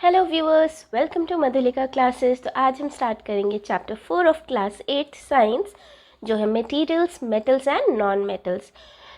Hello viewers, welcome to Madhulika classes. तो आज हम स्टार्ट करेंगे चैप्टर 4 ऑफ क्लास 8 साइंस, जो है materials, metals and non metals.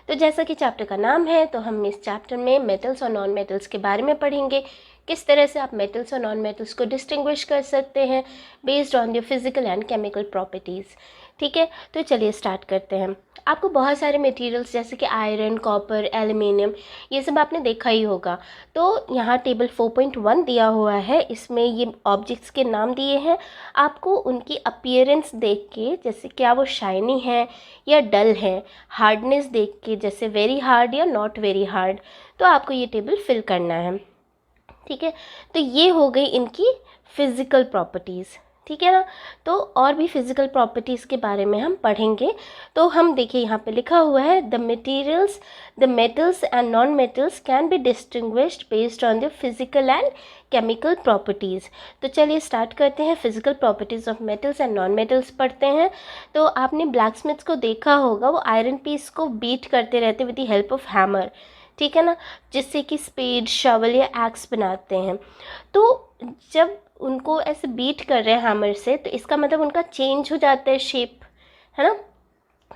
तो जैसा कि चैप्टर का नाम है, तो हम इस चैप्टर में मेटल्स और नॉन मेटल्स के बारे में पढ़ेंगे। किस तरह से आप मेटल्स और नॉन मेटल्स को डिस्टिंग्विश कर सकते हैं based on the physical and chemical properties. ठीक है, तो चलिए स्टार्ट करते हैं। आपको बहुत सारे मटेरियल्स जैसे कि आयरन, कॉपर, एल्युमिनियम, ये सब आपने देखा ही होगा। तो यहाँ टेबल 4.1 दिया हुआ है, इसमें ये ऑब्जेक्ट्स के नाम दिए हैं। आपको उनकी अपीयरेंस देख के, जैसे क्या वो शाइनी है या डल है, हार्डनेस देख के, जैसे वेरी हार्ड या नॉट वेरी हार्ड, तो आपको ये टेबल फिल करना है। ठीक है, तो ये हो गई इनकी फिज़िकल प्रॉपर्टीज़। ठीक है ना। तो और भी फिज़िकल प्रॉपर्टीज़ के बारे में हम पढ़ेंगे। तो हम देखिए यहाँ पे लिखा हुआ है, the metals and non metals can be distinguished based on the physical and chemical properties. तो चलिए स्टार्ट करते हैं। Physical properties of metals and non metals पढ़ते हैं। तो आपने ब्लैक स्मिथ्स को देखा होगा, वो आयरन पीस को बीट करते रहते with the help of hammer. ठीक है ना, जिससे कि स्पेड, शवल या एक्स बनाते हैं। तो जब उनको ऐसे बीट कर रहे हैं हैमर से, तो इसका मतलब उनका चेंज हो जाता है शेप, है ना।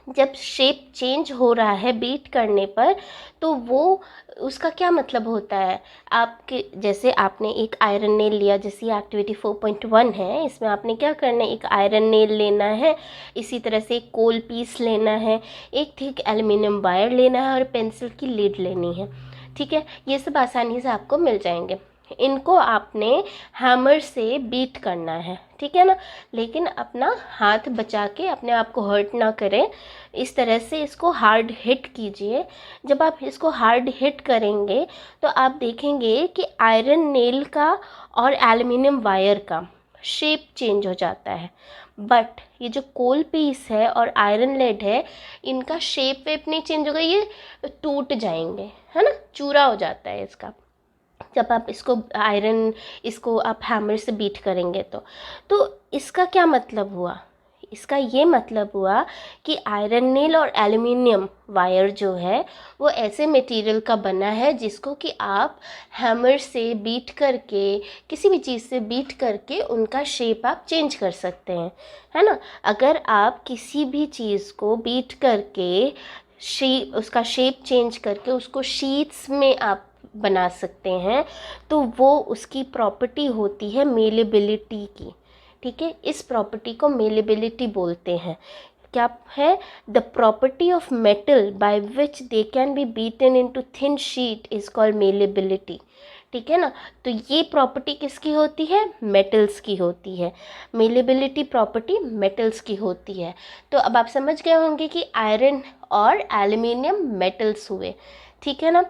जब शेप चेंज हो रहा है बीट करने पर, तो वो उसका क्या मतलब होता है। आपके जैसे आपने एक आयरन नेल लिया, जैसे ये एक्टिविटी 4.1 है, इसमें आपने क्या करना है, एक आयरन नेल लेना है, इसी तरह से एक कोल पीस लेना है, एक थिक एल्युमिनियम वायर लेना है और पेंसिल की लीड लेनी है। ठीक है, ये सब आसानी से आपको मिल जाएंगे। इनको आपने हैमर से बीट करना है, ठीक है ना। लेकिन अपना हाथ बचा के, अपने आप को हर्ट ना करें, इस तरह से इसको हार्ड हिट कीजिए। जब आप इसको हार्ड हिट करेंगे तो आप देखेंगे कि आयरन नेल का और एल्युमिनियम वायर का शेप चेंज हो जाता है। बट ये जो कोल पीस है और आयरन लेड है, इनका शेप वेप नहीं चेंज होगा, ये टूट जाएंगे, है ना, चूरा हो जाता है इसका। जब आप इसको आप हैमर से बीट करेंगे तो इसका क्या मतलब हुआ। इसका ये मतलब हुआ कि आयरन नेल और एल्युमिनियम वायर जो है, वो ऐसे मटेरियल का बना है जिसको कि आप हैमर से बीट करके, किसी भी चीज़ से बीट करके उनका शेप आप चेंज कर सकते हैं, है ना। अगर आप किसी भी चीज़ को बीट करके उसका शेप चेंज करके उसको शीट्स में आप बना सकते हैं, तो वो उसकी प्रॉपर्टी होती है मेलेबिलिटी की। ठीक है, इस प्रॉपर्टी को मेलेबिलिटी बोलते हैं। क्या है, the property of metal by which they can B beaten into thin sheet is called malleability. ठीक है ना। तो ये प्रॉपर्टी किसकी होती है, मेटल्स की होती है। मेलेबिलिटी प्रॉपर्टी मेटल्स की होती है। तो अब आप समझ गए होंगे कि आयरन और एल्युमिनियम मेटल्स हुए, ठीक है ना।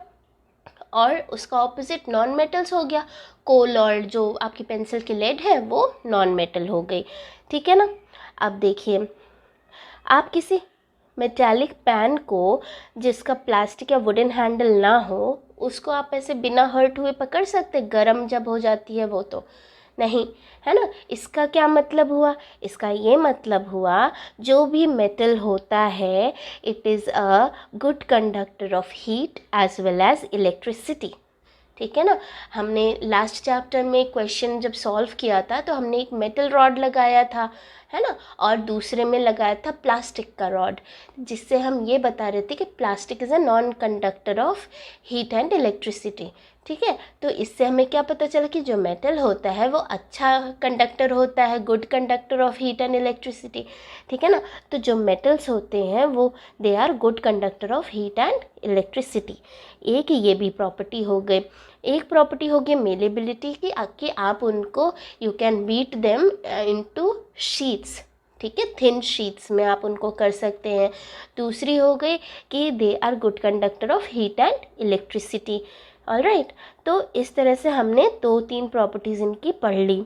और उसका ऑपोजिट नॉन मेटल्स हो गया, कोल और जो आपकी पेंसिल की लेड है वो नॉन मेटल हो गई। ठीक है ना। अब देखिए, आप किसी मेटालिक पैन को, जिसका प्लास्टिक या वुडन हैंडल ना हो, उसको आप ऐसे बिना हर्ट हुए पकड़ सकते, गरम जब हो जाती है वो, तो नहीं, है ना। इसका क्या मतलब हुआ, इसका ये मतलब हुआ, जो भी मेटल होता है, it is a good conductor of heat as well as electricity. ठीक है ना। हमने लास्ट चैप्टर में क्वेश्चन जब सॉल्व किया था, तो हमने एक मेटल रॉड लगाया था, है ना, और दूसरे में लगाया था प्लास्टिक का रॉड, जिससे हम ये बता रहे थे कि plastic is a non conductor of heat and electricity. ठीक है, तो इससे हमें क्या पता चला कि जो मेटल होता है वो अच्छा कंडक्टर होता है, good conductor of heat and electricity. ठीक है ना। तो जो मेटल्स होते हैं वो they are good conductor of heat and electricity. एक ये भी प्रॉपर्टी हो गई। एक प्रॉपर्टी होगी मेलेबिलिटी की, कि आप उनको, you can beat them into sheets. ठीक है, थिन शीट्स में आप उनको कर सकते हैं। दूसरी हो गई कि they are good conductor of heat and electricity. Alright, तो इस तरह से हमने 2-3 प्रॉपर्टीज़ इनकी पढ़ ली।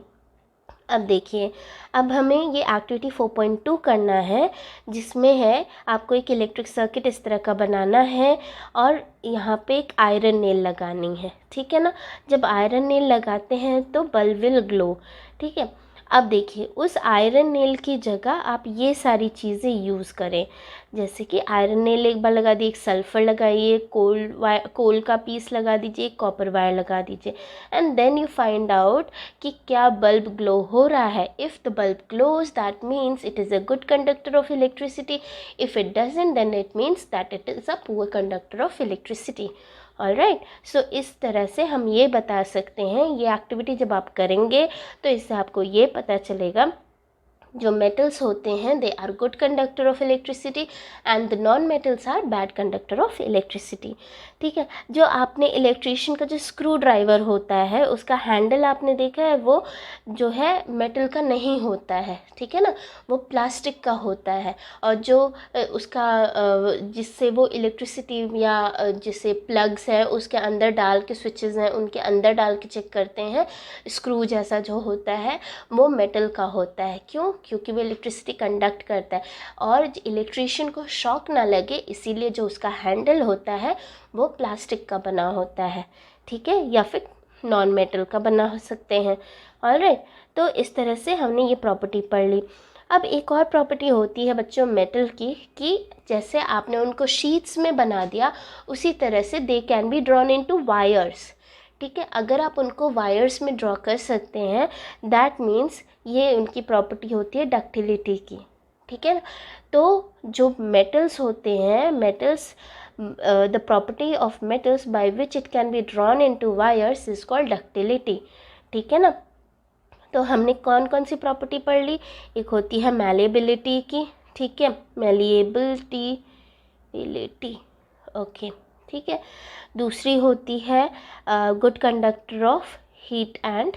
अब देखिए, अब हमें ये एक्टिविटी 4.2 करना है, जिसमें है आपको एक इलेक्ट्रिक सर्किट इस तरह का बनाना है और यहाँ पे एक आयरन नेल लगानी है। ठीक है ना। जब आयरन नेल लगाते हैं तो बल्ब विल ग्लो। ठीक है। अब देखिए उस आयरन नेल की जगह आप ये सारी चीज़ें यूज़ करें, जैसे कि आयरन नेल एक बार लगा दिए, एक सल्फ़र लगाइए, कोल का पीस लगा दीजिए, कॉपर वायर लगा दीजिए, and then you find out कि क्या बल्ब ग्लो हो रहा है. If the bulb glows that means it is a good conductor of electricity. If it doesn't then it means that it is a poor conductor of electricity. Alright, so इस तरह से हम ये बता सकते हैं, ये एक्टिविटी जब आप करेंगे तो इससे आपको ये पता चलेगा जो मेटल्स होते हैं they are good conductor of electricity and the non metals are bad conductor of electricity. ठीक है, जो आपने इलेक्ट्रिशियन का जो स्क्रू ड्राइवर होता है उसका हैंडल आपने देखा है, वो जो है मेटल का नहीं होता है, ठीक है ना, वो प्लास्टिक का होता है. और जो उसका जिससे वो इलेक्ट्रिसिटी या जिसे प्लग्स हैं उसके अंदर डाल के, स्विचेस हैं उनके अंदर डाल के चेक करते हैं, स्क्रू जैसा जो होता है वो मेटल का होता है. क्यों? क्योंकि वो इलेक्ट्रिसिटी कंडक्ट करता है और इलेक्ट्रिशियन को शॉक ना लगे, इसीलिए जो उसका हैंडल होता है वो प्लास्टिक का बना होता है. ठीक है, या फिर नॉन मेटल का बना हो सकते हैं. ऑलराइट, तो इस तरह से हमने ये प्रॉपर्टी पढ़ ली. अब एक और प्रॉपर्टी होती है बच्चों मेटल की, कि जैसे आपने उनको शीट्स में बना दिया उसी तरह से दे can be drawn into wires. ठीक है, अगर आप उनको वायर्स में ड्रॉ कर सकते हैं दैट मीन्स ये उनकी प्रॉपर्टी होती है डक्टिलिटी की. ठीक है ना, तो जो मेटल्स होते हैं, metals the property of metals by which it can be drawn into wires is called ductility. ठीक है ना, तो हमने कौन कौन सी प्रॉपर्टी पढ़ ली. एक होती है मैलिएबिलिटी की, ठीक है, मैलिएबिलिटी, ओके, ठीक है. दूसरी होती है good conductor of heat and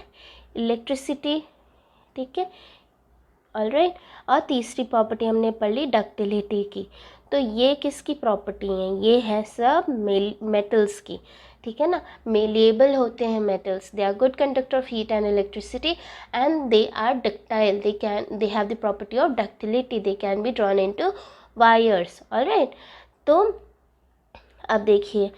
electricity. ठीक है, ऑलराइट. और तीसरी प्रॉपर्टी हमने पढ़ ली डक्टिलिटी की. तो ये किसकी प्रॉपर्टी हैं? ये है सब मेटल्स की. ठीक है ना, मेलिएबल होते हैं metals, they are good conductor of heat and electricity and they are ductile, they have the property of ductility, they can be drawn into wires. Alright, तो अब देखिए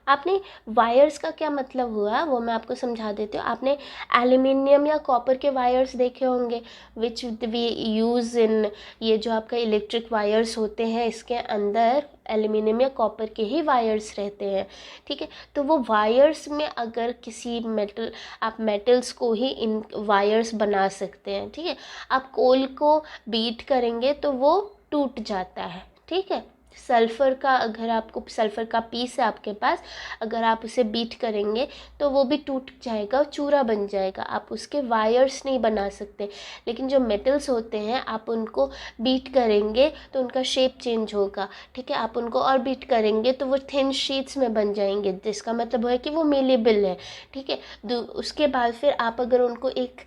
आपने वायर्स का क्या मतलब हुआ वो मैं आपको समझा देती हूँ. आपने एल्युमिनियम या कॉपर के वायर्स देखे होंगे विच वी यूज़ इन, ये जो आपका इलेक्ट्रिक वायर्स होते हैं इसके अंदर एल्युमिनियम या कॉपर के ही वायर्स रहते हैं. ठीक है, तो वो वायर्स में अगर किसी मेटल, आप मेटल्स को ही इन वायर्स बना सकते हैं. ठीक है, आप कोल को बीट करेंगे तो वो टूट जाता है. ठीक है, सल्फ़र का, अगर आपको सल्फ़र का पीस है आपके पास, अगर आप उसे बीट करेंगे तो वो भी टूट जाएगा, चूरा बन जाएगा, आप उसके वायर्स नहीं बना सकते. लेकिन जो मेटल्स होते हैं आप उनको बीट करेंगे तो उनका शेप चेंज होगा. ठीक है, आप उनको और बीट करेंगे तो वो थिन शीट्स में बन जाएंगे, जिसका मतलब है कि वो मेलेबल है. ठीक है, उसके बाद फिर आप अगर उनको एक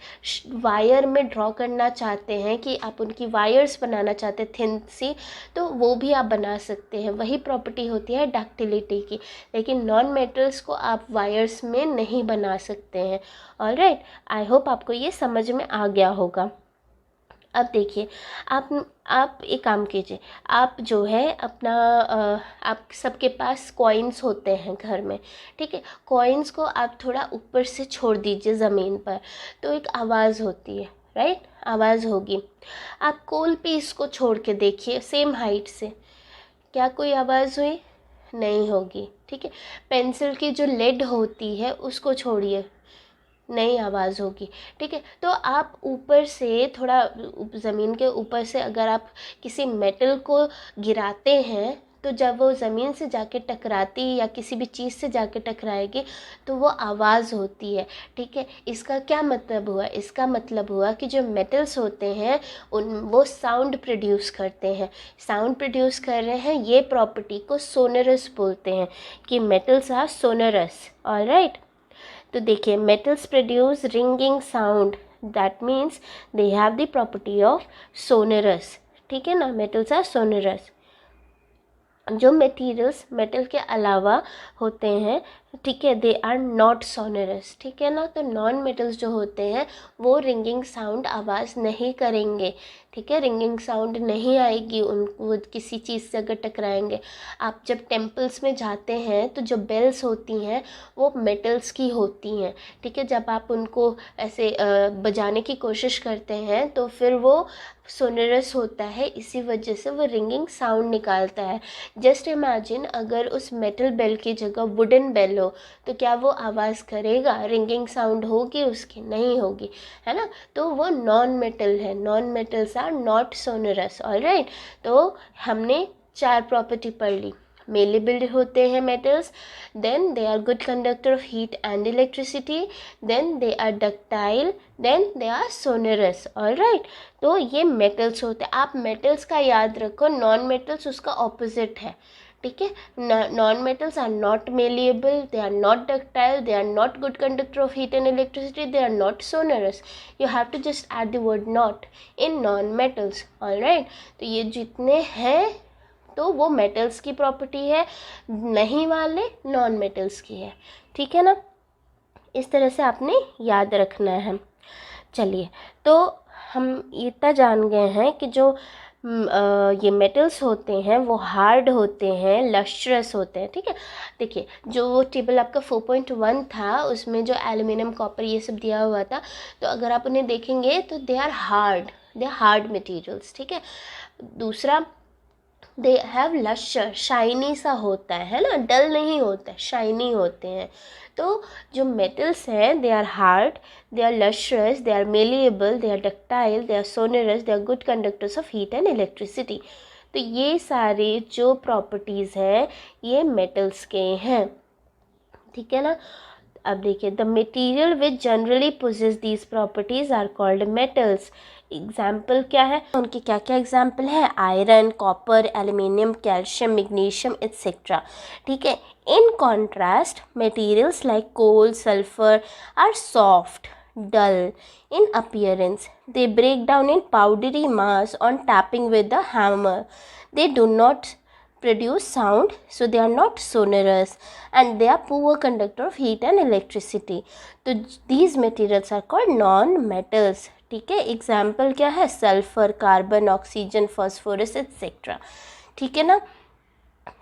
वायर में ड्रॉ करना चाहते हैं, कि आप उनकी वायर्स बनाना चाहते हैं थिन सी, तो वो भी आप बना सकते हैं. वही प्रॉपर्टी होती है डक्टिलिटी की. लेकिन नॉन मेटल्स को आप वायर्स में नहीं बना सकते हैं. ऑलराइट, आई होप आपको ये समझ में आ गया होगा. अब देखिए, आप एक काम कीजिए, आप जो है अपना आप सबके पास कॉइन्स होते हैं घर में. ठीक है, कॉइन्स को आप थोड़ा ऊपर से छोड़ दीजिए ज़मीन पर, तो एक आवाज़ होती है, राइट, आवाज़ होगी. आप कोल पीस को छोड़ के देखिए सेम हाइट से, क्या कोई आवाज़ हुई? नहीं होगी. ठीक है, पेंसिल की जो लेड होती है उसको छोड़िए, नहीं आवाज़ होगी. ठीक है, तो आप ऊपर से थोड़ा, ज़मीन के ऊपर से अगर आप किसी मेटल को गिराते हैं तो जब वो ज़मीन से जाके टकराती या किसी भी चीज़ से जाके टकराएगी तो वो आवाज़ होती है. ठीक है, इसका क्या मतलब हुआ? इसका मतलब हुआ कि जो मेटल्स होते हैं वो साउंड प्रोड्यूस करते हैं. साउंड प्रोड्यूस कर रहे हैं, ये प्रॉपर्टी को सोनरस बोलते हैं, कि मेटल्स आर सोनरस. ऑलराइट, तो देखिए metals produce ringing sound, that means they have the property of sonorous. ठीक है ना, मेटल्स आर सोनरस. जो मटेरियल्स मेटल के अलावा होते हैं ठीक है, दे आर नॉट सोनरस, ठीक है ना। तो नॉन मेटल्स जो होते हैं वो रिंगिंग साउंड आवाज़ नहीं करेंगे, ठीक है, रिंगिंग साउंड नहीं आएगी उनको किसी चीज़ से अगर टकराएंगे। आप जब टेम्पल्स में जाते हैं तो जो बेल्स होती हैं वो मेटल्स की होती हैं, ठीक है। जब आप उनको ऐसे बजाने की कोशिश करते हैं तो फिर वो सोनरस होता है, इसी वजह से वो रिंगिंग साउंड निकालता है। जस्ट इमेजिन अगर उस मेटल बेल की जगह वुडन बेल हो तो क्या वो आवाज़ करेगा, रिंगिंग साउंड होगी उसकी? नहीं होगी, है ना। तो वो नॉन मेटल है, non metals are not sonorous, alright. तो हमने 4 प्रॉपर्टी पढ़ ली। मेलेबल होते हैं metals, then they are good conductor of heat and electricity, then they are ductile, then they are sonorous, alright. तो ये मेटल्स होते हैं। आप मेटल्स का याद रखो, नॉन मेटल्स उसका ऑपोजिट है, ठीक है। Non metals are not malleable, they are not ductile, they are not good conductor of heat and electricity, they are not sonorous. You have to just add the word not in non metals, alright. तो ये जितने हैं तो वो metals की property है, नहीं वाले नॉन मेटल्स की है, ठीक है ना। इस तरह से आपने याद रखना है। चलिए, तो हम इतना जान गए हैं कि जो ये मेटल्स होते हैं वो हार्ड होते हैं, लस्ट्रस होते हैं, ठीक है। देखिए, जो टेबल आपका 4.1 था उसमें जो एल्युमिनियम, कॉपर ये सब दिया हुआ था, तो अगर आप उन्हें देखेंगे तो दे आर हार्ड मटेरियल्स, ठीक है। दूसरा, दे हैव लश्चर, शाइनी सा होता है ना, डल नहीं होता है, शाइनी होते हैं। तो जो मेटल्स हैं they are hard, they are lustrous, they are malleable, they are ductile, they are sonorous, they are good conductors of heat and electricity. तो ये सारे जो प्रॉपर्टीज़ हैं ये मेटल्स के हैं, ठीक है ना। अब देखिए, the material which generally possess these properties are called metals. Example क्या है, उनके क्या क्या एग्जाम्पल है? Iron, copper, aluminium, calcium, magnesium etcetera, ठीक है। In contrast materials like coal, sulphur are soft, dull in appearance. They break down in powdery mass on tapping with the hammer. They do not produce sound, so they are not sonorous, and they are poor conductor of heat and electricity. तो these materials are called non metals, ठीक है। Example क्या है? Sulphur, carbon, oxygen, phosphorus etcetera, ठीक है ना।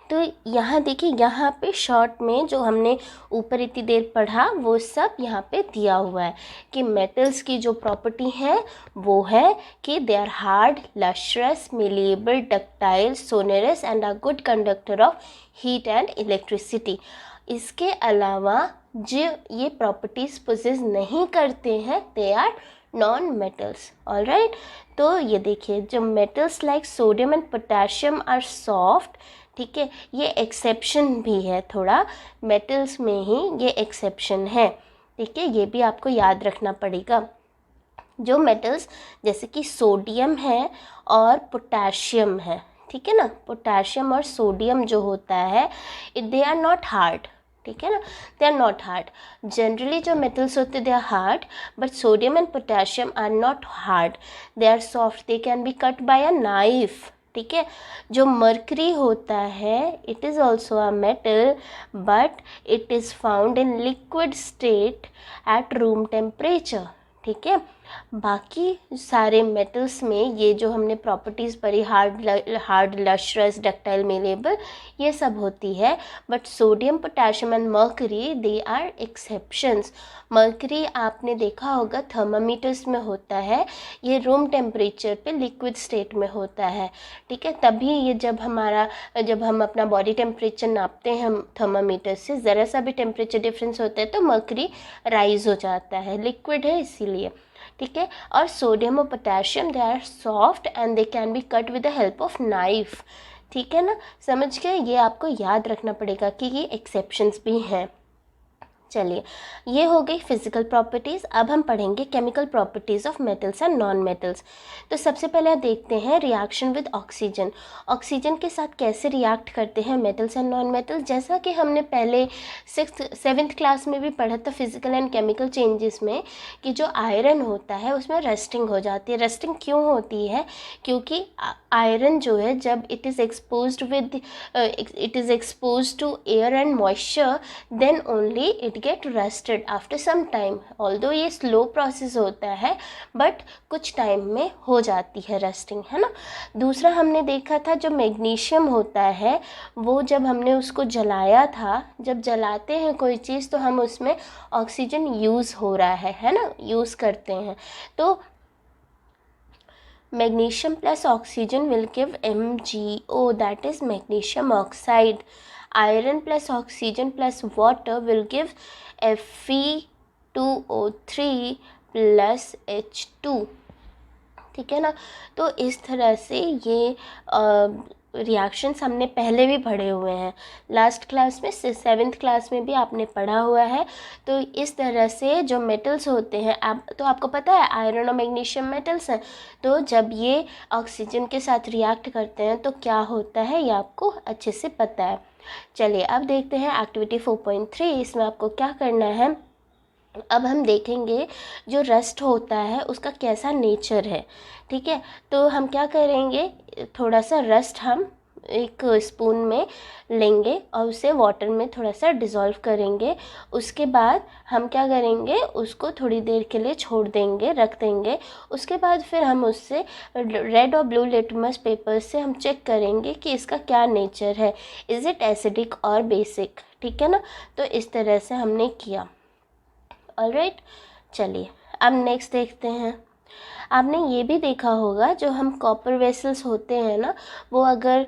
तो यहाँ देखिए, यहाँ पे शॉर्ट में जो हमने ऊपर इतनी देर पढ़ा वो सब यहाँ पे दिया हुआ है कि मेटल्स की जो प्रॉपर्टी है वो है कि they are hard, lustrous, malleable, ductile, sonorous and are good conductor of heat and electricity. इसके अलावा जो ये प्रॉपर्टीज़ पोजेस नहीं करते हैं they are non metals, alright. तो ये देखिए, जो metals like sodium and potassium are soft, ठीक है, ये एक्सेप्शन भी है थोड़ा, मेटल्स में ही ये एक्सेप्शन है, ठीक है। ये भी आपको याद रखना पड़ेगा। जो मेटल्स जैसे कि सोडियम है और पोटेशियम है, ठीक है ना, पोटेशियम और सोडियम जो होता है दे आर नॉट हार्ड, ठीक है ना, they are not hard. Generally जो मेटल्स होते they are hard, but sodium and potassium are not hard, they are soft, they can be cut by a knife, ठीक है। जो मर्करी होता है it is also a metal, but it is found in liquid state at room temperature, ठीक है। बाकी सारे metals में ये जो हमने प्रॉपर्टीज़ पढ़ी, हार्ड, लश्रस, डक्टाइल, मेलेबल, ये सब होती है, but sodium, potassium and mercury they are exceptions. Mercury आपने देखा होगा थर्मामीटर्स में होता है, ये रूम टेम्परेचर पे लिक्विड स्टेट में होता है, ठीक है। तभी ये जब हम अपना बॉडी टेम्परेचर नापते हैं हम थर्मामीटर से, ज़रा सा भी टेम्परेचर डिफरेंस होता है तो मर्करी राइज हो जाता है, लिक्विड है इसीलिए, ठीक है। और सोडियम और potassium they are soft and they can be cut with the help of knife, ठीक है ना। समझ गए? ये आपको याद रखना पड़ेगा कि ये एक्सेप्शंस भी हैं। चलिए, ये हो गई फिज़िकल प्रॉपर्टीज़। अब हम पढ़ेंगे chemical properties of metals and non metals. तो सबसे पहले देखते हैं रिएक्शन विद ऑक्सीजन। ऑक्सीजन के साथ कैसे रिएक्ट करते हैं मेटल्स एंड नॉन मेटल्स। जैसा कि हमने पहले 7th क्लास में भी पढ़ा था फिज़िकल एंड केमिकल चेंजेस में, कि जो आयरन होता है उसमें रस्टिंग हो जाती है। रस्टिंग क्यों होती है? क्योंकि आयरन जो है जब it is exposed to air and moisture, then only it get rusted after some time. Although ये स्लो प्रोसेस होता है, बट कुछ टाइम में हो जाती है रस्टिंग, है ना। दूसरा हमने देखा था जो मैग्नीशियम होता है, वो जब हमने उसको जलाया था, जब जलाते हैं कोई चीज़ तो हम उसमें ऑक्सीजन यूज़ हो रहा है ना, यूज़ करते हैं। तो magnesium plus oxygen will give MgO, that is magnesium oxide. Iron plus oxygen plus water will give Fe2O3 plus H2, ठीक है ना। तो इस तरह से ये रिएक्शंस हमने पहले भी पढ़े हुए हैं, लास्ट क्लास में 7th क्लास में भी आपने पढ़ा हुआ है। तो इस तरह से जो मेटल्स होते हैं, तो आपको पता है आयरन और मैग्नीशियम मेटल्स हैं। तो जब ये ऑक्सीजन के साथ रिएक्ट करते हैं तो क्या होता है, ये आपको अच्छे से पता है। चलिए अब देखते हैं एक्टिविटी 4.3। इसमें आपको क्या करना है, अब हम देखेंगे जो रस्ट होता है उसका कैसा नेचर है, ठीक है। तो हम क्या करेंगे, थोड़ा सा रस्ट हम एक स्पून में लेंगे और उसे वाटर में थोड़ा सा डिज़ोल्व करेंगे। उसके बाद हम क्या करेंगे, उसको थोड़ी देर के लिए छोड़ देंगे, रख देंगे। उसके बाद फिर हम उससे रेड और ब्लू लिटमस पेपर से हम चेक करेंगे कि इसका क्या नेचर है, इज़ इट एसिडिक और बेसिक, ठीक है ना। तो इस तरह से हमने किया। ऑलराइट, चलिए अब नेक्स्ट देखते हैं। आपने ये भी देखा होगा जो हम कॉपर वेसल्स होते हैं ना, वो अगर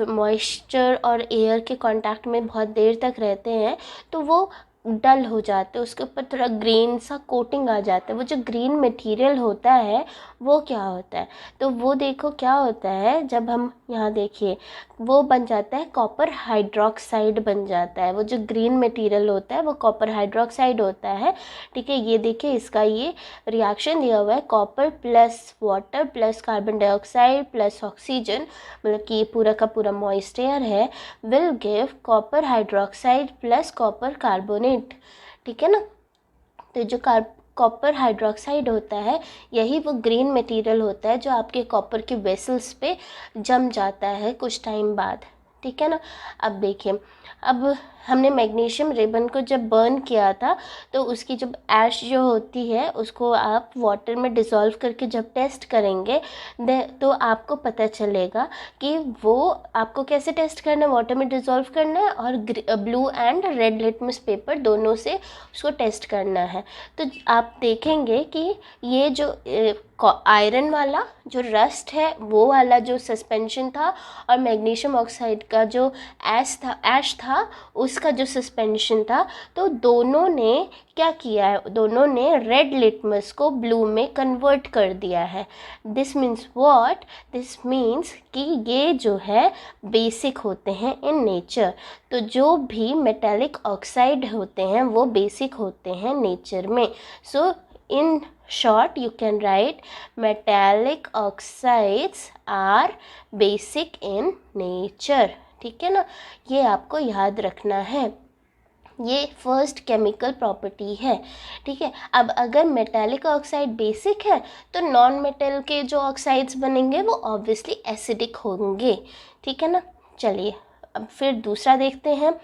मॉइस्चर और एयर के कांटेक्ट में बहुत देर तक रहते हैं तो वो डल हो जाते हैं, उसके ऊपर थोड़ा ग्रीन सा कोटिंग आ जाता है। वो जो ग्रीन मटेरियल होता है वो क्या होता है, तो वो देखो क्या होता है, जब हम यहाँ देखिए वो बन जाता है कॉपर हाइड्रोक्साइड बन जाता है। वो जो ग्रीन मटेरियल होता है वो कॉपर हाइड्रोक्साइड होता है, ठीक है। ये देखिए इसका ये रिएक्शन दिया हुआ है, copper plus water plus carbon dioxide plus oxygen, मतलब कि ये पूरा का पूरा मॉइस्ट एयर है, will give copper hydroxide plus copper carbonate, ठीक है ना। तो जो कॉपर हाइड्रोक्साइड होता है यही वो ग्रीन मटेरियल होता है जो आपके कॉपर के वेसल्स पे जम जाता है कुछ टाइम बाद, ठीक है ना। अब देखिए, अब हमने मैग्नीशियम रिबन को जब बर्न किया था तो उसकी जब ऐश जो होती है उसको आप वाटर में डिज़ोल्व करके जब टेस्ट करेंगे तो आपको पता चलेगा कि वो आपको कैसे टेस्ट करना है, वाटर में डिज़ोल्व करना है और blue and red litmus paper दोनों से उसको टेस्ट करना है। तो आप देखेंगे कि ये जो आयरन वाला जो रस्ट है वो वाला जो सस्पेंशन था और मैग्नीशियम ऑक्साइड का जो ऐश था उसका जो सस्पेंशन था, तो दोनों ने क्या किया है, दोनों ने रेड लिटमस को ब्लू में कन्वर्ट कर दिया है। This means what, this means कि ये जो है बेसिक होते हैं इन नेचर। तो जो भी मेटालिक ऑक्साइड होते हैं वो बेसिक होते हैं नेचर में। सो in short you can write metallic oxides are basic in nature, ठीक है ना। ये आपको याद रखना है, ये फर्स्ट केमिकल प्रॉपर्टी है, ठीक है। अब अगर मेटालिक ऑक्साइड बेसिक है तो नॉन मेटल के जो ऑक्साइड्स बनेंगे वो ऑब्वियसली एसिडिक होंगे, ठीक है ना। चलिए अब फिर दूसरा देखते हैं।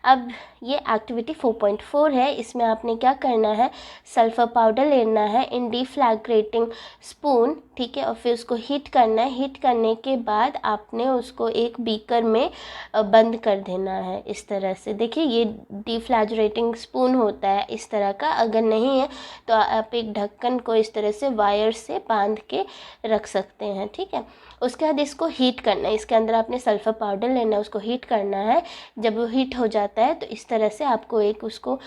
अब ये एक्टिविटी 4.4 है, इसमें आपने क्या करना है, सल्फ़र पाउडर लेना है इन डिफ्लैग्रेटिंग स्पून, ठीक है, और फिर उसको हीट करना है। हीट करने के बाद आपने उसको एक बीकर में बंद कर देना है इस तरह से। देखिए ये डिफ्लैग्रेटिंग स्पून होता है इस तरह का, अगर नहीं है तो आप एक ढक्कन को इस तरह से वायर से बांध के रख सकते हैं, ठीक है। उसके बाद इसको हीट करना है, इसके अंदर आपने सल्फ़र पाउडर लेना है, उसको हीट करना है। जब वो हीट हो जाता है तो इस तरह से आपको एक उसको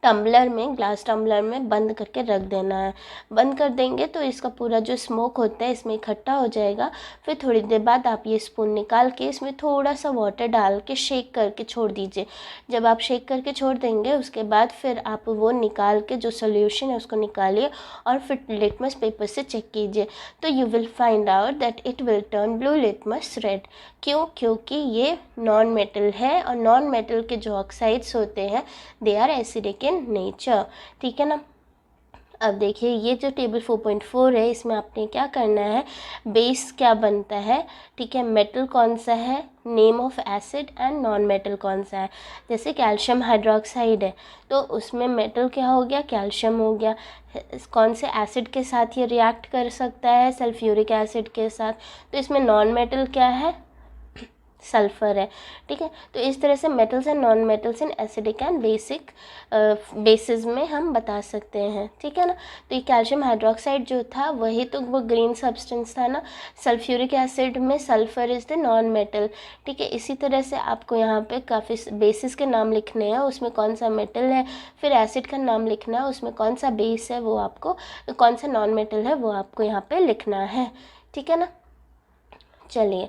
टम्बलर में, ग्लास टम्बलर में बंद करके रख देना है। बंद कर देंगे तो इसका पूरा जो स्मोक होता है इसमें इकट्ठा हो जाएगा। फिर थोड़ी देर बाद आप ये स्पून निकाल के इसमें थोड़ा सा वाटर डाल के शेक करके छोड़ दीजिए। जब आप शेक करके छोड़ देंगे उसके बाद फिर आप वो निकाल के जो सोल्यूशन है उसको निकालिए और फिर लिटमस पेपर से चेक कीजिए। तो you will find out that it will turn blue litmus red. क्यों? क्योंकि ये नॉन मेटल है और नॉन मेटल के जो ऑक्साइड्स होते हैं they are acidic in nature. ठीक है ना। अब देखिए ये जो टेबल 4.4 है इसमें आपने क्या करना है, बेस क्या बनता है, ठीक है, मेटल कौन सा है, name of acid and non metal कौन सा है। जैसे कैल्शियम हाइड्रोक्साइड है तो उसमें मेटल क्या हो गया, कैल्शियम हो गया। कौन से एसिड के साथ ये रिएक्ट कर सकता है, सल्फ्यूरिक एसिड के साथ। तो इसमें नॉन मेटल क्या है, सल्फ़र है। ठीक है, तो इस तरह से metals and non metals in acidic and basic basis में हम बता सकते हैं। ठीक है ना। तो ये कैल्शियम हाइड्रोक्साइड जो था वही तो वो ग्रीन सब्सटेंस था ना। सल्फ्यूरिक एसिड में sulphur is the non metal. ठीक है, इसी तरह से आपको यहाँ पे काफ़ी बेसिस के नाम लिखने हैं, उसमें कौन सा मेटल है, फिर एसिड का नाम लिखना है, उसमें कौन सा बेस है वो आपको, कौन सा नॉन मेटल है वो आपको यहाँ पे लिखना है। ठीक है ना। चलिए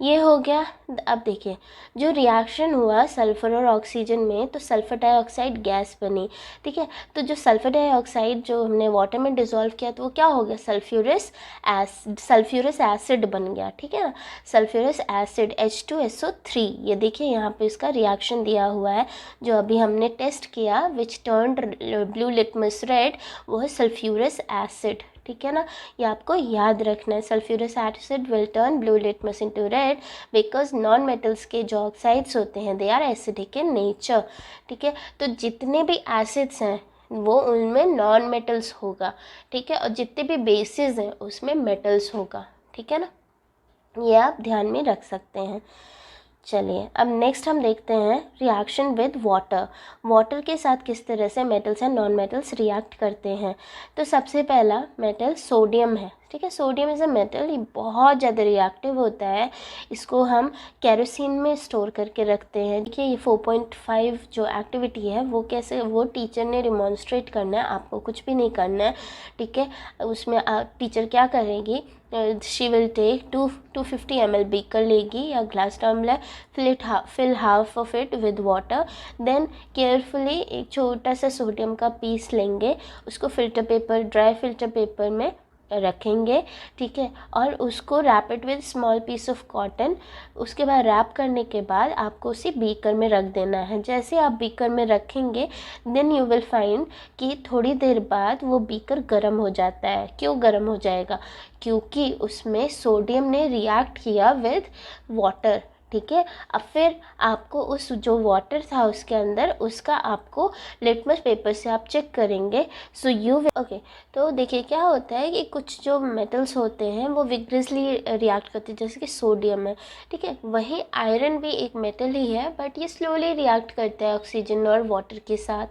ये हो गया। अब देखिए जो रिएक्शन हुआ सल्फ़र और ऑक्सीजन में, तो सल्फ़र डाइऑक्साइड गैस बनी। ठीक है, तो जो सल्फ़र डाइऑक्साइड जो हमने वाटर में डिज़ोल्व किया तो वो क्या हो गया, सल्फ्यूरस एसिड बन गया। ठीक है ना, सल्फ्यूरस एसिड H2SO3। ये देखिए यहाँ पे इसका रिएक्शन दिया हुआ है जो अभी हमने टेस्ट किया, विच टर्न्ड ब्लू लिटमस रेड, वो है सल्फ्यूरस एसिड। ठीक है ना, ये आपको याद रखना है। Sulphurous acid will turn blue litmus into red because non metals के जो ऑक्साइड्स होते हैं they are acidic in nature. ठीक है, तो जितने भी एसिड्स हैं वो उनमें नॉन मेटल्स होगा। ठीक है, और जितने भी बेसिस हैं उसमें मेटल्स होगा। ठीक है ना, ये आप ध्यान में रख सकते हैं। चलिए अब नेक्स्ट हम देखते हैं रिएक्शन विद वाटर। वाटर के साथ किस तरह से metals and non metals react करते हैं। तो सबसे पहला मेटल सोडियम है। ठीक है, सोडियम इज़ अ मेटल, ये बहुत ज़्यादा रिएक्टिव होता है। इसको हम केरोसिन में स्टोर करके रखते हैं। देखिए ये 4.5 जो एक्टिविटी है वो कैसे, वो टीचर ने डिमॉन्स्ट्रेट करना है, आपको कुछ भी नहीं करना है। ठीक है, उसमें टीचर क्या करेगी, she will take 250 ml beaker लेगी या glass tumbler, fill half of it with water, then carefully एक छोटा सा सोडियम का पीस लेंगे, उसको filter paper, dry filter paper में रखेंगे। ठीक है, और उसको wrap it with small piece of cotton. उसके बाद रैप करने के बाद आपको उसी बीकर में रख देना है। जैसे आप बीकर में रखेंगे देन यू विल फाइंड कि थोड़ी देर बाद वो बीकर गर्म हो जाता है। क्यों गर्म हो जाएगा, क्योंकि उसमें सोडियम ने रिएक्ट किया विद वाटर। ठीक है, अब फिर आपको उस जो वाटर था उसके अंदर उसका आपको लिटमस पेपर से आप चेक करेंगे। सो यू ओके, तो देखिए क्या होता है कि कुछ जो मेटल्स होते हैं वो विग्रसली रिएक्ट करते हैं, जैसे कि सोडियम है। ठीक है, वही आयरन भी एक मेटल ही है बट ये स्लोली रिएक्ट करता है ऑक्सीजन और वाटर के साथ।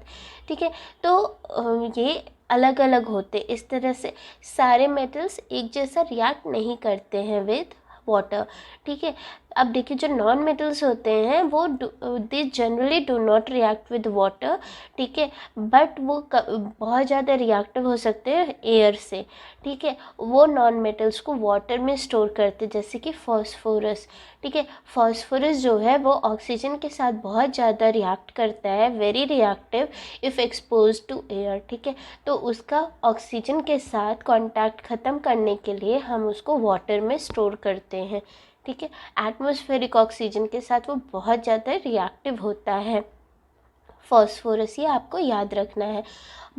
ठीक है, तो ये अलग अलग होते, इस तरह से सारे मेटल्स एक जैसा रिएक्ट नहीं करते हैं विद वाटर। ठीक है, अब देखिए जो नॉन मेटल्स होते हैं वो they generally do not react with water. ठीक है, बट वो बहुत ज़्यादा रिएक्टिव हो सकते हैं एयर से। ठीक है, वो नॉन मेटल्स को वाटर में स्टोर करते, जैसे कि फॉस्फोरस। ठीक है, फॉस्फोरस जो है वो ऑक्सीजन के साथ बहुत ज़्यादा रिएक्ट करता है, very reactive if expose to air. ठीक है, तो उसका ऑक्सीजन के साथ कांटेक्ट ख़त्म करने के लिए हम उसको वाटर में स्टोर करते हैं। ठीक है, एटमॉस्फेरिक ऑक्सीजन के साथ वो बहुत ज़्यादा रिएक्टिव होता है फॉस्फोरस, ये आपको याद रखना है।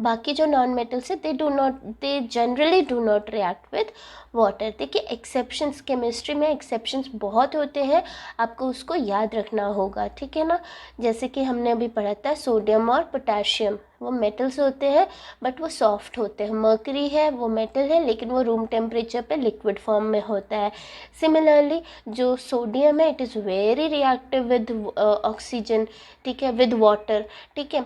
बाकी जो नॉन मेटल्स है they generally do not react with water. देखिए एक्सेप्शंस, केमिस्ट्री में एक्सेप्शंस बहुत होते हैं, आपको उसको याद रखना होगा। ठीक है ना, जैसे कि हमने अभी पढ़ा था सोडियम और पोटेशियम, वो मेटल्स होते हैं बट वो सॉफ्ट होते हैं। मर्करी है वो मेटल है लेकिन वो रूम टेम्परेचर पे लिक्विड फॉर्म में होता है। सिमिलरली जो सोडियम है it is very reactive with oxygen. ठीक है, विद वाटर। ठीक है,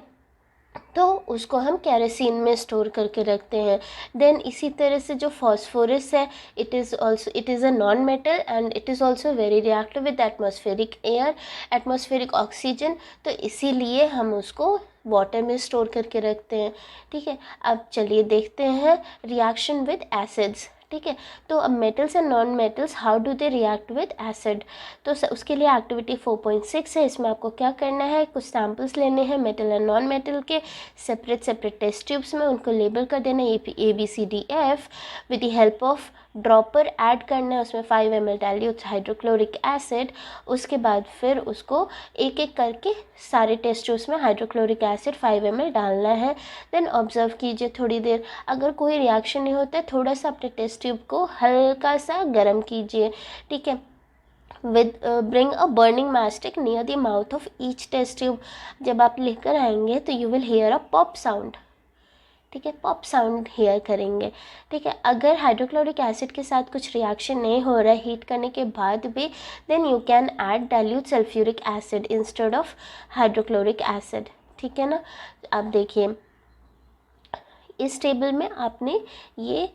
तो उसको हम केरोसिन में स्टोर करके रखते हैं। देन इसी तरह से जो फॉस्फोरस है, it is a non metal and it is also very reactive with atmospheric air, atmospheric oxygen, तो इसीलिए हम उसको वाटर में स्टोर करके रखते हैं। ठीक है, अब चलिए देखते हैं रिएक्शन विद एसिड्स। ठीक है, तो अब metals and non metals, how do they react with acid. तो उसके लिए एक्टिविटी 4.6 है। इसमें आपको क्या करना है, कुछ सैम्पल्स लेने हैं मेटल एंड नॉन मेटल के, सेपरेट टेस्ट ट्यूब्स में उनको लेबल कर देना ABCDF with the help of dropper add करना है उसमें 5 ml डाइल्यूट हाइड्रोक्लोरिक एसिड। उसके बाद फिर उसको एक एक करके सारे टेस्ट ट्यूब्स में हाइड्रोक्लोरिक एसिड 5 ml डालना है। देन ऑब्जर्व कीजिए थोड़ी देर, अगर कोई रिएक्शन नहीं होता है थोड़ा सा अपने टेस्ट ट्यूब को हल्का सा गर्म कीजिए। ठीक है, with bring a burning matchstick near the mouth of each test tube। जब आप लेकर आएंगे तो you will hear a pop sound। ठीक है, पॉप साउंड हेयर करेंगे। ठीक है, अगर हाइड्रोक्लोरिक एसिड के साथ कुछ रिएक्शन नहीं हो रहा है हीट करने के बाद भी, then you can add dilute sulphuric acid instead of hydrochloric acid. ठीक है ना, आप देखिए इस टेबल में आपने ये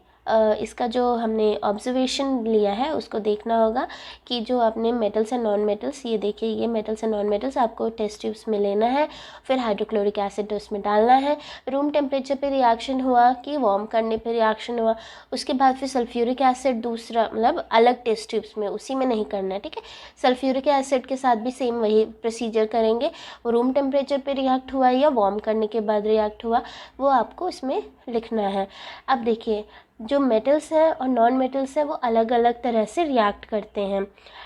इसका जो हमने ऑब्जर्वेशन लिया है उसको देखना होगा कि जो आपने मेटल्स एंड नॉन मेटल्स, ये देखिए ये मेटल्स एंड नॉन मेटल्स आपको टेस्ट ट्यूब्स में लेना है, फिर हाइड्रोक्लोरिक एसिड उसमें डालना है। रूम टेम्परेचर पे रिएक्शन हुआ कि वार्म करने पे रिएक्शन हुआ, उसके बाद फिर सल्फ्यूरिक एसिड दूसरा मतलब अलग टेस्ट ट्यूब्स में, उसी में नहीं करना है। ठीक है, सल्फ्यूरिक एसिड के साथ भी सेम वही प्रोसीजर करेंगे। रूम टेम्परेचर पे रिएक्ट हुआ या वार्म करने के बाद रिएक्ट हुआ, वो आपको इसमें लिखना है। अब देखिए जो मेटल्स हैं और नॉन मेटल्स हैं वो अलग अलग तरह से रिएक्ट करते हैं।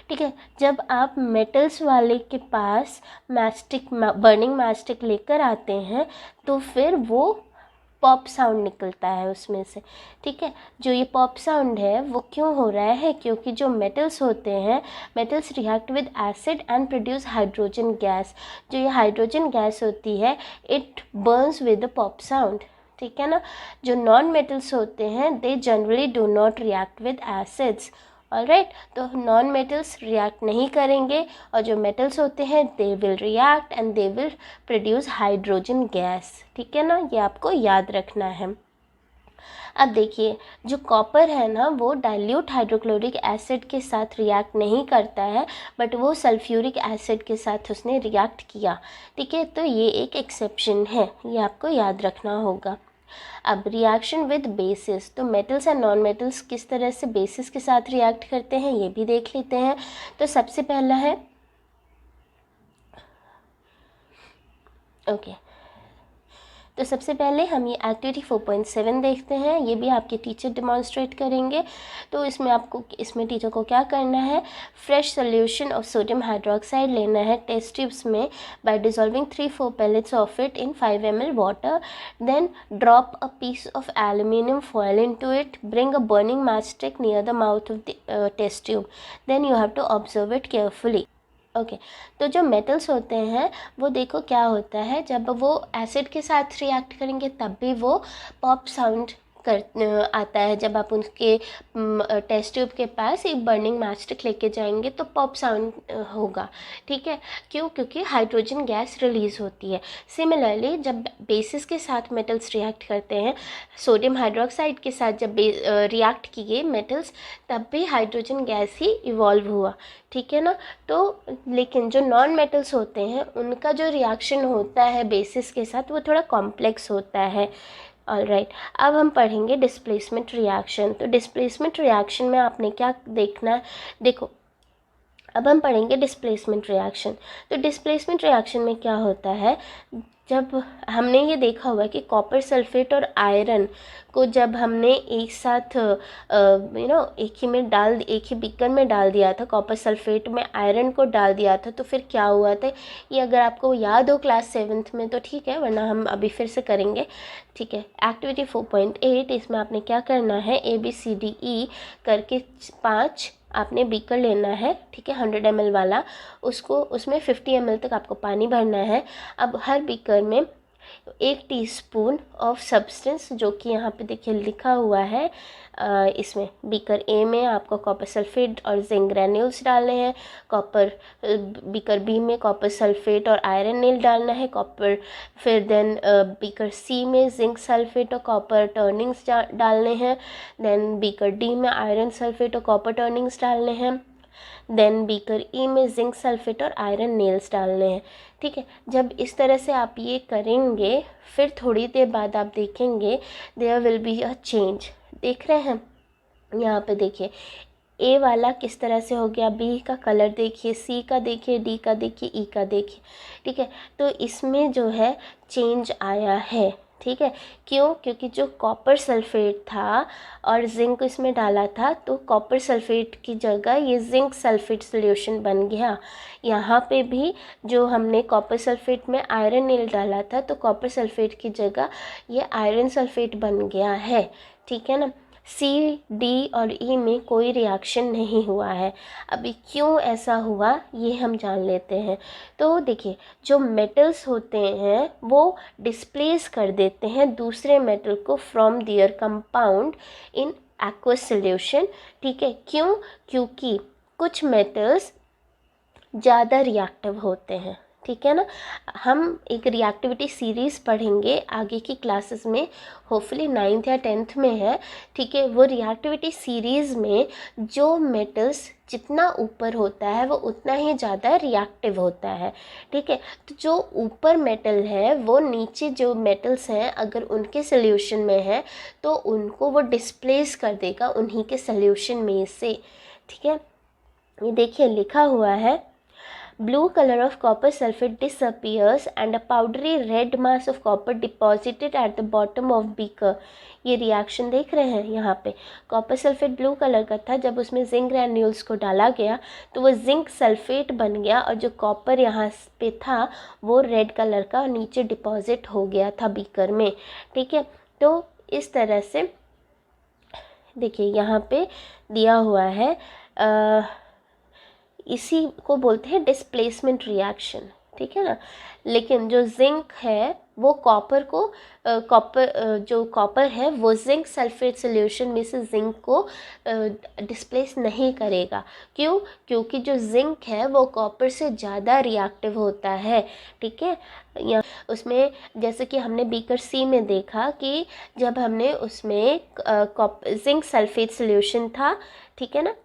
ठीक है, जब आप मेटल्स वाले के पास बर्निंग मैचस्टिक लेकर आते हैं तो फिर वो पॉप साउंड निकलता है उसमें से। ठीक है, जो ये पॉप साउंड है वो क्यों हो रहा है, क्योंकि जो मेटल्स होते हैं, metals react with acid and produce hydrogen gas. जो ये हाइड्रोजन गैस होती है it Burns with the pop sound. ठीक है ना, जो नॉन मेटल्स होते हैं they generally do not react with acids. Alright, तो नॉन मेटल्स रिएक्ट नहीं करेंगे और जो मेटल्स होते हैं they will react and they will produce hydrogen gas. ठीक है ना, ये आपको याद रखना है। अब देखिए जो कॉपर है ना वो डाइल्यूट हाइड्रोक्लोरिक एसिड के साथ रिएक्ट नहीं करता है, बट वो सल्फ्यूरिक एसिड के साथ उसने रिएक्ट किया। ठीक है, तो ये एक एक्सेप्शन है, ये आपको याद रखना होगा। अब रिएक्शन विद बेसिस, तो मेटल्स एंड नॉन मेटल्स किस तरह से बेसिस के साथ रिएक्ट करते हैं ये भी देख लेते हैं। तो सबसे पहला है तो सबसे पहले हम ये एक्टिविटी 4.7 देखते हैं, ये भी आपके टीचर डिमॉन्स्ट्रेट करेंगे। तो इसमें टीचर को क्या करना है, fresh solution of sodium hydroxide लेना है टेस्ट ट्यूब्स में by dissolving 3-4 pellets of it in 5 ml water, then drop a piece of aluminium foil into it, bring a burning matchstick near the mouth of the test tube, then you have to observe it carefully. Okay, तो जो metals होते हैं वो देखो क्या होता है, जब वो एसिड के साथ रिएक्ट करेंगे तब भी वो पॉप साउंड आता है। जब आप उनके टेस्ट ट्यूब के पास एक बर्निंग मैचस्टिक लेके जाएंगे तो पॉप साउंड होगा। ठीक है, क्यों, क्योंकि हाइड्रोजन गैस रिलीज़ होती है। सिमिलरली जब बेसिस के साथ मेटल्स रिएक्ट करते हैं, सोडियम हाइड्रोक्साइड के साथ जब रिएक्ट किए मेटल्स, तब भी हाइड्रोजन गैस ही इवॉल्व हुआ। ठीक है ना, तो लेकिन जो नॉन मेटल्स होते हैं उनका जो रिएक्शन होता है बेसिस के साथ वो थोड़ा कॉम्प्लेक्स होता है। ऑलराइट, अब हम पढ़ेंगे डिस्प्लेसमेंट रिएक्शन। तो डिस्प्लेसमेंट रिएक्शन में आपने क्या देखना है, देखो अब हम पढ़ेंगे डिस्प्लेसमेंट रिएक्शन। तो डिस्प्लेसमेंट रिएक्शन में क्या होता है, जब हमने ये देखा हुआ है कि कॉपर सल्फेट और आयरन को जब हमने एक साथ एक ही बीकर में डाल दिया था, कॉपर सल्फेट में आयरन को डाल दिया था, तो फिर क्या हुआ था, ये अगर आपको याद हो क्लास 7th में तो ठीक है, वरना हम अभी फिर से करेंगे। ठीक है, एक्टिविटी 4.8, इसमें आपने क्या करना है, ABCDE करके 5 आपने बीकर लेना है। ठीक है, 100 ml वाला, उसमें 50 ml तक आपको पानी भरना है। अब हर बीकर में 1 टीस्पून ऑफ सब्सटेंस, जो कि यहाँ पे देखिए लिखा हुआ है इसमें बीकर ए में आपको कॉपर सल्फेट और जिंक ग्रैन्यूल्स डालने हैं, बीकर बी में कॉपर सल्फेट और आयरन नील डालना है, फिर देन बीकर सी में जिंक सल्फेट और कॉपर टर्निंग्स डालने हैं, देन बीकर डी में आयरन सल्फेट और कॉपर टर्निंग्स डालने हैं, देन बीकर ई में जिंक सल्फेट और आयरन नेल्स डालने हैं। ठीक है, जब इस तरह से आप ये करेंगे फिर थोड़ी देर बाद आप देखेंगे there will be a change. देख रहे हैं यहाँ पे, देखिए ए वाला किस तरह से हो गया, बी का कलर देखिए, सी का देखिए, डी का देखिए, ई का देखिए। ठीक है, तो इसमें जो है चेंज आया है। ठीक है, क्यों? क्योंकि जो कॉपर सल्फेट था और जिंक इसमें डाला था, तो कॉपर सल्फेट की जगह ये जिंक सल्फेट सॉल्यूशन बन गया। यहाँ पे भी जो हमने कॉपर सल्फेट में आयरन नील डाला था, तो कॉपर सल्फेट की जगह ये आयरन सल्फेट बन गया है। ठीक है ना, सी, डी और ई में कोई रिएक्शन नहीं हुआ है। अभी क्यों ऐसा हुआ ये हम जान लेते हैं। तो देखिए, जो मेटल्स होते हैं वो डिस्प्लेस कर देते हैं दूसरे मेटल को from there compound in aqueous solution. ठीक है, क्यों? क्योंकि कुछ मेटल्स ज़्यादा रिएक्टिव होते हैं। ठीक है ना, हम एक रिएक्टिविटी सीरीज़ पढ़ेंगे आगे की क्लासेस में, होपफुली 9th या 10th में है। ठीक है, वो रिएक्टिविटी सीरीज़ में जो मेटल्स जितना ऊपर होता है वो उतना ही ज़्यादा रिएक्टिव होता है। ठीक है, तो जो ऊपर मेटल है वो नीचे जो मेटल्स हैं अगर उनके सॉल्यूशन में है तो उनको वो डिस्प्लेस कर देगा उन्हीं के सॉल्यूशन में से। ठीक है, ये देखिए लिखा हुआ है, blue color of copper sulfate disappears and a powdery red mass of copper deposited at the bottom of beaker। ये रिएक्शन देख रहे हैं यहाँ पे, कॉपर सल्फेट ब्लू कलर का था, जब उसमें जिंक ग्रैन्यूल्स को डाला गया तो वो जिंक सल्फेट बन गया और जो कॉपर यहाँ पे था वो रेड कलर का नीचे डिपॉजिट हो गया था बीकर में। ठीक है, तो इस तरह से देखिए यहाँ पे दिया हुआ है, इसी को बोलते हैं डिस्प्लेसमेंट रिएक्शन। ठीक है ना, लेकिन जो जिंक है वो जो कॉपर है वो जिंक सल्फेट सॉल्यूशन में से जिंक को डिस्प्लेस नहीं करेगा। क्यों? क्योंकि जो जिंक है वो कॉपर से ज़्यादा रिएक्टिव होता है। ठीक है, या उसमें जैसे कि हमने बीकर सी में देखा कि जब हमने उसमें जिंक सल्फेट सॉल्यूशन था, ठीक है ना,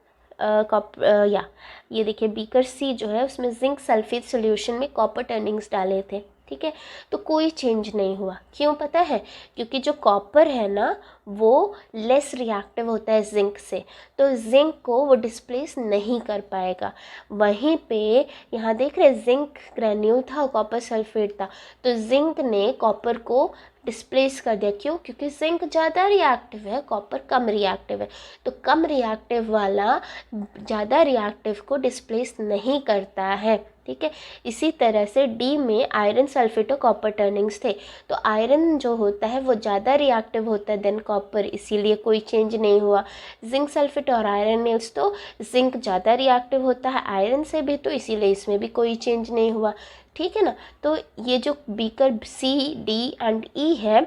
ये देखिए बीकर सी जो है उसमें जिंक सल्फेट सॉल्यूशन में कॉपर टर्निंग्स डाले थे। ठीक है, तो कोई चेंज नहीं हुआ। क्यों पता है? क्योंकि जो कॉपर है ना वो लेस रिएक्टिव होता है जिंक से, तो जिंक को वो डिस्प्लेस नहीं कर पाएगा। वहीं पे यहाँ देख रहे जिंक ग्रैन्यूल था और कॉपर सल्फेट था, तो जिंक ने कॉपर को डिस्प्लेस कर दिया। क्यों? क्योंकि जिंक ज़्यादा रिएक्टिव है, कॉपर कम रिएक्टिव है, तो कम रिएक्टिव वाला ज़्यादा रिएक्टिव को डिस्प्लेस नहीं करता है। ठीक है, इसी तरह से डी में आयरन सल्फेट और कॉपर टर्निंग्स थे, तो आयरन जो होता है वो ज़्यादा रिएक्टिव होता है देन कॉपर, इसीलिए कोई चेंज नहीं हुआ। जिंक सल्फेट और आयरन नेल्स तो जिंक ज़्यादा रिएक्टिव होता है आयरन से भी, तो इसीलिए इसमें भी कोई चेंज नहीं हुआ। ठीक है ना, तो ये जो बीकर सी, डी एंड ई है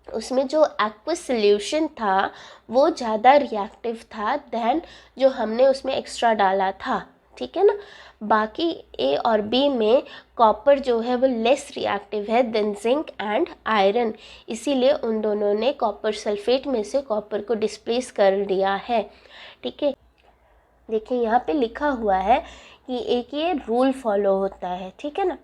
उसमें जो एक्वस सॉल्यूशन था वो ज़्यादा रिएक्टिव था देन जो हमने उसमें एक्स्ट्रा डाला था। ठीक है ना, बाकी ए और बी में कॉपर जो है वो लेस रिएक्टिव है देन जिंक एंड आयरन, इसीलिए उन दोनों ने कॉपर सल्फेट में से कॉपर को डिस्प्लेस कर दिया है। ठीक है, देखिए यहाँ पे लिखा हुआ है कि एक ये रूल फॉलो होता है। ठीक है ना,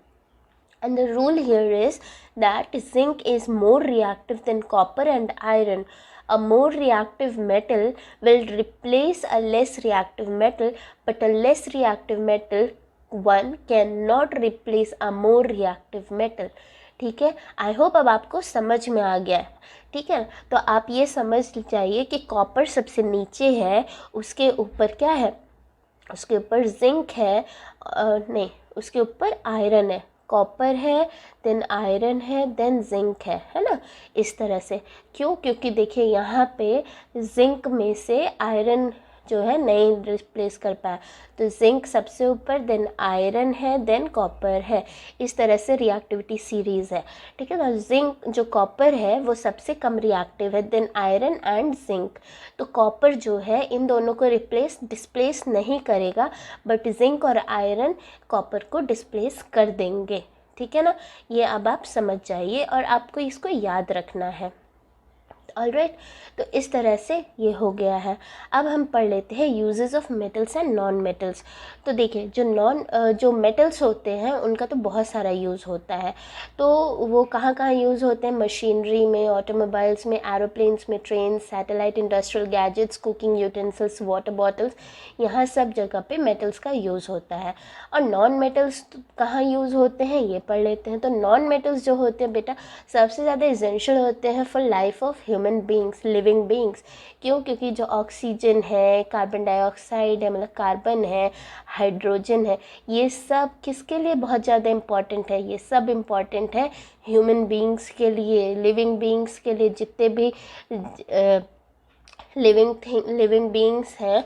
and the rule here is that zinc is more reactive than copper and iron. A more reactive metal will replace a less reactive metal, but a less reactive metal one cannot replace a more reactive metal. ठीक है, I hope अब आपको समझ में आ गया है। ठीक है, तो आप ये समझ जाइए कि कॉपर सबसे नीचे है, उसके ऊपर क्या है, उसके ऊपर जिंक है, नहीं उसके ऊपर आयरन है, कॉपर है देन आयरन है देन जिंक है ना, इस तरह से। क्यों? क्योंकि देखिए यहाँ पे जिंक में से आयरन जो है नहीं रिप्लेस कर पाया। तो जिंक सबसे ऊपर, देन आयरन है, देन कॉपर है। इस तरह से रिएक्टिविटी सीरीज़ है, ठीक है ना। जिंक जो कॉपर है वो सबसे कम रिएक्टिव है, देन आयरन एंड जिंक। तो कॉपर जो है इन दोनों को डिस्प्लेस नहीं करेगा, बट जिंक और आयरन कॉपर को डिस्प्लेस कर देंगे, ठीक है ना। ये अब आप समझ जाइए और आपको इसको याद रखना है। ऑलराइट, तो इस तरह से ये हो गया है। अब हम पढ़ लेते हैं uses of metals and non metals. तो देखिए जो मेटल्स होते हैं उनका तो बहुत सारा यूज़ होता है। तो वो कहाँ कहाँ यूज़ होते हैं? मशीनरी में, ऑटोमोबाइल्स में, एरोप्लेन्स में, train, satellite, industrial gadgets, cooking utensils, water bottles, यहाँ सब जगह पे मेटल्स का यूज़ होता है। और नॉन मेटल्स कहाँ यूज़ होते हैं ये पढ़ लेते हैं। तो नॉन मेटल्स जो होते हैं बेटा सबसे ज़्यादा एसेंशियल होते हैं for life of human beings, living beings. क्यों? क्योंकि जो ऑक्सीजन है, कार्बन डाइऑक्साइड है, मतलब कार्बन है, हाइड्रोजन है, ये सब किसके लिए बहुत ज़्यादा इम्पॉर्टेंट है? ये सब इम्पॉर्टेंट है ह्यूमन बींग्स के लिए, लिविंग बींग्स के लिए। जितने भी लिविंग बींग्स हैं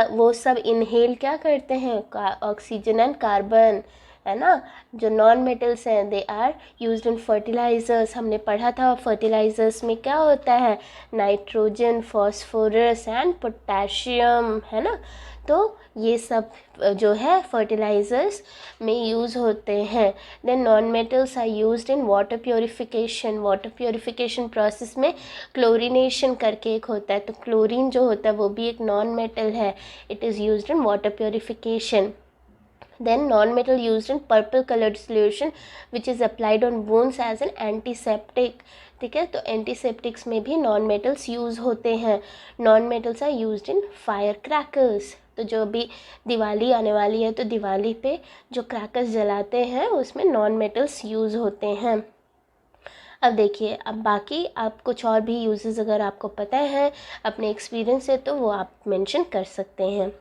वो सब इनहेल क्या करते हैं? ऑक्सीजन एंड कार्बन, है ना। जो नॉन मेटल्स हैं they are used in fertilisers. हमने पढ़ा था फर्टिलाइजर्स में क्या होता है? नाइट्रोजन, फॉस्फोरस एंड पोटेशियम, है ना। तो ये सब जो है फर्टिलाइजर्स में यूज़ होते हैं। Then non metals are used in water purification. Water purification process में क्लोरीनेशन करके एक होता है, तो क्लोरीन जो होता है वो भी एक नॉन मेटल है। It is used in water purification. Then non-metal used in purple colored solution which is applied on wounds as an antiseptic, ठीक है। तो एंटीसेप्टिक्स में भी नॉन मेटल्स यूज़ होते हैं। Non metals are used in fire crackers. तो जो अभी दिवाली आने वाली है तो दिवाली पे जो क्रैकर्स जलाते हैं उसमें नॉन मेटल्स यूज़ होते हैं। अब देखिए, अब बाकी आप कुछ और भी यूजेस अगर आपको पता है अपने एक्सपीरियंस से तो वो आप मेंशन कर सकते हैं।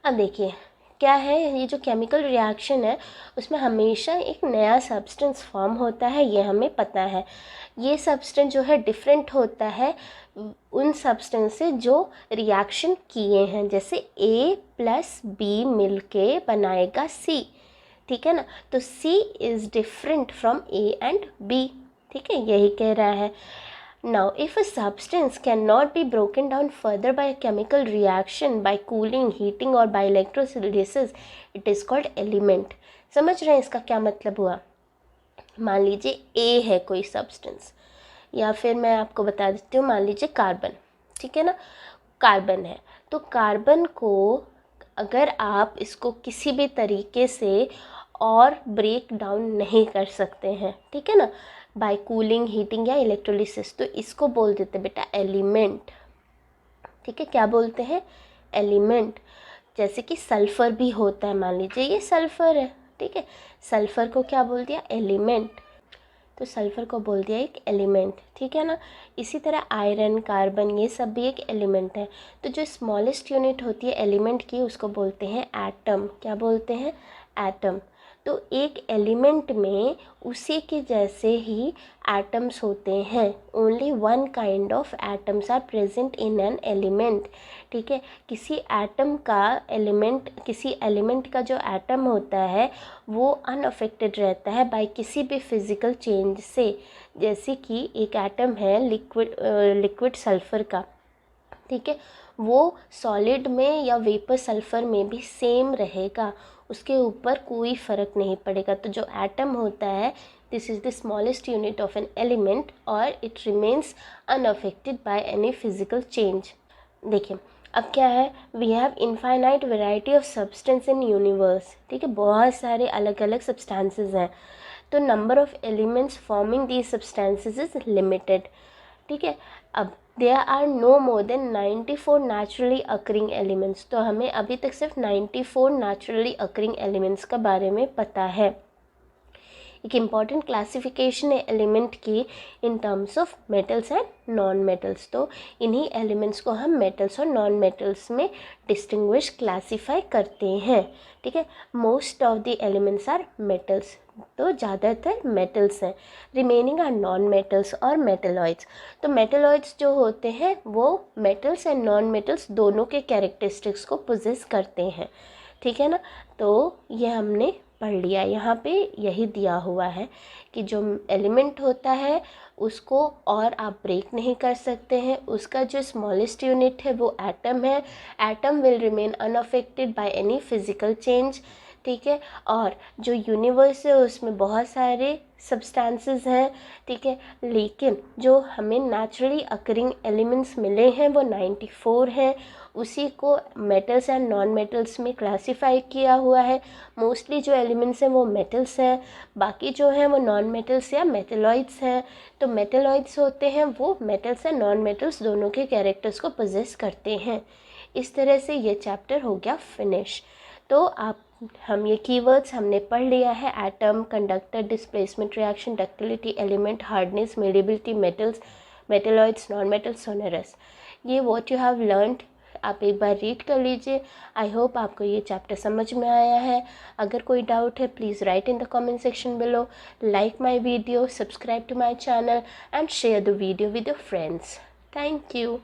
अब देखिए क्या है, ये जो केमिकल रिएक्शन है उसमें हमेशा एक नया सब्सटेंस फॉर्म होता है, ये हमें पता है। ये सब्सटेंस जो है डिफरेंट होता है उन सब्सटेंस से जो रिएक्शन किए हैं। जैसे A + B मिलके बनाएगा C, ठीक है ना। तो C is different from A and B, ठीक है, यही कह रहा है। Now, if a substance cannot be broken down further by a chemical reaction, by cooling, heating or by electrolysis, it is called element. समझ रहे हैं इसका क्या मतलब हुआ? मान लीजिए A है कोई सब्सटेंस, या फिर मैं आपको बता देती हूँ, मान लीजिए कार्बन, ठीक है ना। कार्बन है, तो कार्बन को अगर आप इसको किसी भी तरीके से और ब्रेक डाउन नहीं कर सकते हैं, ठीक है ना, बाय कूलिंग, हीटिंग या इलेक्ट्रोलिसिस, तो इसको बोल देते बेटा एलिमेंट, ठीक है। क्या बोलते हैं? एलिमेंट। जैसे कि सल्फ़र भी होता है, मान लीजिए ये सल्फ़र है, ठीक है, सल्फ़र को क्या बोल दिया? एलिमेंट। तो सल्फ़र को बोल दिया एक एलिमेंट, ठीक है ना। इसी तरह आयरन, कार्बन, ये सब भी एक एलिमेंट है। तो जो स्मॉलेस्ट यूनिट होती है एलिमेंट की उसको बोलते हैं एटम। क्या बोलते हैं? एटम। तो एक एलिमेंट में उसी के जैसे ही एटम्स होते हैं। Only one kind of atoms are present in an element, ठीक है। किसी एलिमेंट का जो एटम होता है वो अनअफेक्टेड रहता है बाय किसी भी फिज़िकल चेंज से। जैसे कि एक एटम है लिक्विड सल्फ़र का, ठीक है, वो सॉलिड में या वेपर सल्फ़र में भी सेम रहेगा, उसके ऊपर कोई फ़र्क नहीं पड़ेगा। तो जो एटम होता है this is the smallest unit of an element और it remains unaffected by any physical change. देखिए अब क्या है, we have infinite variety of substance in universe, ठीक है, बहुत सारे अलग अलग सब्सटेंसेस हैं। तो number of elements forming these substances is limited, ठीक है। अब there are no more than 94 naturally occurring elements. तो हमें अभी तक सिर्फ 94 नेचुरली अकरिंग एलिमेंट्स का बारे में पता है। एक इम्पॉर्टेंट क्लासिफिकेशन है एलिमेंट की in terms of metals and non metals. तो इन्हीं एलिमेंट्स को हम मेटल्स और नॉन मेटल्स में डिस्टिंग्विश क्लासीफाई करते हैं, ठीक है। Most of the elements are metals, तो ज़्यादातर मेटल्स हैं। रिमेनिंग आर नॉन मेटल्स और मेटलॉइड्स। तो मेटलॉइड्स जो होते हैं वो मेटल्स एंड नॉन मेटल्स दोनों के कैरेक्टरिस्टिक्स को पोजेस करते हैं, ठीक है ना। तो ये हमने पढ़ लिया। यहाँ पे यही दिया हुआ है कि जो एलिमेंट होता है उसको और आप ब्रेक नहीं कर सकते हैं। उसका जो स्मॉलेस्ट यूनिट है वो एटम है। Atom will remain unaffected by any physical change, ठीक है। और जो यूनिवर्स है उसमें बहुत सारे सब्सटेंसेस हैं, ठीक है। लेकिन जो हमें नेचुरली अकरिंग एलिमेंट्स मिले हैं वो 94 हैं। उसी को मेटल्स एंड नॉन मेटल्स में क्लासिफाई किया हुआ है। मोस्टली जो एलिमेंट्स हैं वो मेटल्स हैं, बाकी जो हैं वो नॉन मेटल्स या मेटलॉइड्स हैं। तो मेटलॉइड्स होते हैं वो मेटल्स एंड नॉन मेटल्स दोनों के कैरेक्टर्स को पोजेस करते हैं। इस तरह से ये चैप्टर हो गया फिनिश। तो हम ये कीवर्ड्स हमने पढ़ लिया है। Atom, conductor, displacement, reaction, ductility, element, hardness, malleability, metals, metalloids, non metals, sonorous. ये व्हाट यू हैव लर्नड आप एक बार रीड कर लीजिए। आई होप आपको ये चैप्टर समझ में आया है। अगर कोई डाउट है please write in the comment section below. Like my video, subscribe to my channel and share the video with your friends. Thank you.